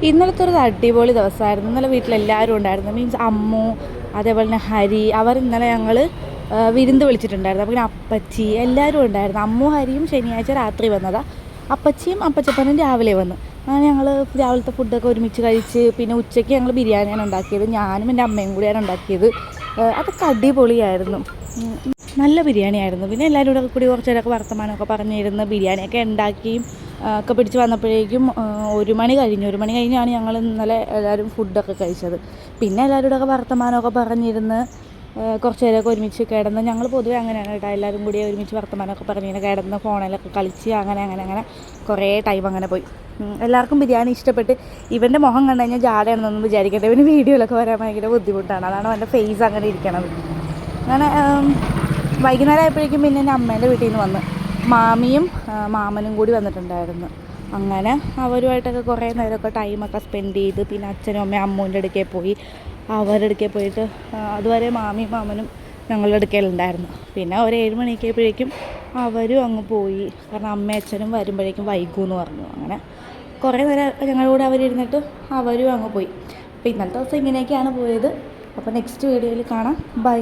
ഇന്നലത്തെ ഒരു അടിപൊളി ദിവസമായിരുന്നു. ഇന്നലെ വീട്ടിലെല്ലാവരും ഉണ്ടായിരുന്നു. മീൻസ് അമ്മു, അതേപോലെ തന്നെ ഹരി, അവർ ഇന്നലെ ഞങ്ങൾ വിരുന്ന് വിളിച്ചിട്ടുണ്ടായിരുന്നു. അപ്പോൾ പിന്നെ അപ്പച്ചി എല്ലാവരും ഉണ്ടായിരുന്നു. അമ്മു ഹരിയും ശനിയാഴ്ച രാത്രി വന്നതാണ്. അപ്പച്ചിയും അപ്പച്ചപ്പനും രാവിലെ വന്നു. അങ്ങനെ ഞങ്ങൾ രാവിലത്തെ ഫുഡൊക്കെ ഒരുമിച്ച് കഴിച്ച് പിന്നെ ഉച്ചയ്ക്ക് ഞങ്ങൾ ബിരിയാണിയാണ് ഉണ്ടാക്കിയത്. ഞാനും എൻ്റെ അമ്മയും കൂടിയാണ് ഉണ്ടാക്കിയത്. അതൊക്കെ അടിപൊളിയായിരുന്നു. നല്ല ബിരിയാണി ആയിരുന്നു. പിന്നെ എല്ലാവരും കൂടെ കൂടി കുറച്ച് നേരമൊക്കെ വർത്തമാനമൊക്കെ പറഞ്ഞിരുന്ന് ബിരിയാണിയൊക്കെ ഉണ്ടാക്കിയും ഒക്കെ പിടിച്ച് വന്നപ്പോഴേക്കും 1 മണി കഴിഞ്ഞു. 1 മണി കഴിഞ്ഞാണ് ഞങ്ങൾ ഇന്നലെ എല്ലാവരും ഫുഡൊക്കെ കഴിച്ചത്. പിന്നെ എല്ലാവരും കൂടെ വർത്തമാനമൊക്കെ പറഞ്ഞിരുന്ന് കുറച്ച് നേരമൊക്കെ ഒരുമിച്ച് കിടന്ന്, ഞങ്ങൾ പൊതുവെ അങ്ങനെയാണ് കേട്ടോ, എല്ലാവരും കൂടി ഒരുമിച്ച് വർത്തമാനമൊക്കെ പറഞ്ഞിങ്ങനെ കിടന്ന് ഫോണിലൊക്കെ കളിച്ച് അങ്ങനെ കുറേ ടൈം അങ്ങനെ പോയി. എല്ലാവർക്കും ബിരിയാണി ഇഷ്ടപ്പെട്ട്. ഇവൻ്റെ മുഖം കണ്ടു കഴിഞ്ഞാൽ ജാടയാണെന്നൊന്നും വിചാരിക്കട്ടെ, ഇവന് വീഡിയോയിലൊക്കെ വരാൻ ഭയങ്കര ബുദ്ധിമുട്ടാണ്. അതാണ് അവൻ്റെ ഫേസ് അങ്ങനെ ഇരിക്കണത്. അങ്ങനെ വൈകുന്നേരം ആയപ്പോഴേക്കും പിന്നെ എൻ്റെ അമ്മേൻ്റെ വീട്ടിൽ നിന്ന് വന്ന് മാമിയും മാമനും കൂടി വന്നിട്ടുണ്ടായിരുന്നു. അങ്ങനെ അവരുമായിട്ടൊക്കെ കുറേ നേരമൊക്കെ ടൈമൊക്കെ സ്പെൻഡ് ചെയ്ത് പിന്നെ അച്ഛനും അമ്മയും അമ്മൂൻ്റെ അടുക്കൽ പോയി. അവരുടെ അടുക്കൽ പോയിട്ട് അതുവരെ മാമിയും മാമനും ഞങ്ങളുടെ അടുക്കലുണ്ടായിരുന്നു. പിന്നെ ഒരു 7 മണിയൊക്കെ ആയപ്പോഴേക്കും അവരും അങ്ങ് പോയി. കാരണം അമ്മയും അച്ഛനും വരുമ്പോഴേക്കും വൈകുമെന്ന് പറഞ്ഞു. അങ്ങനെ കുറേ നേരം ഞങ്ങളുടെ കൂടെ അവരിരുന്നിട്ട് അവരും അങ്ങ് പോയി. അപ്പോൾ ഇന്നത്തെ ദിവസം ഇങ്ങനെയൊക്കെയാണ് പോയത്. അപ്പോൾ നെക്സ്റ്റ് വീഡിയോയിൽ കാണാം. ബൈ.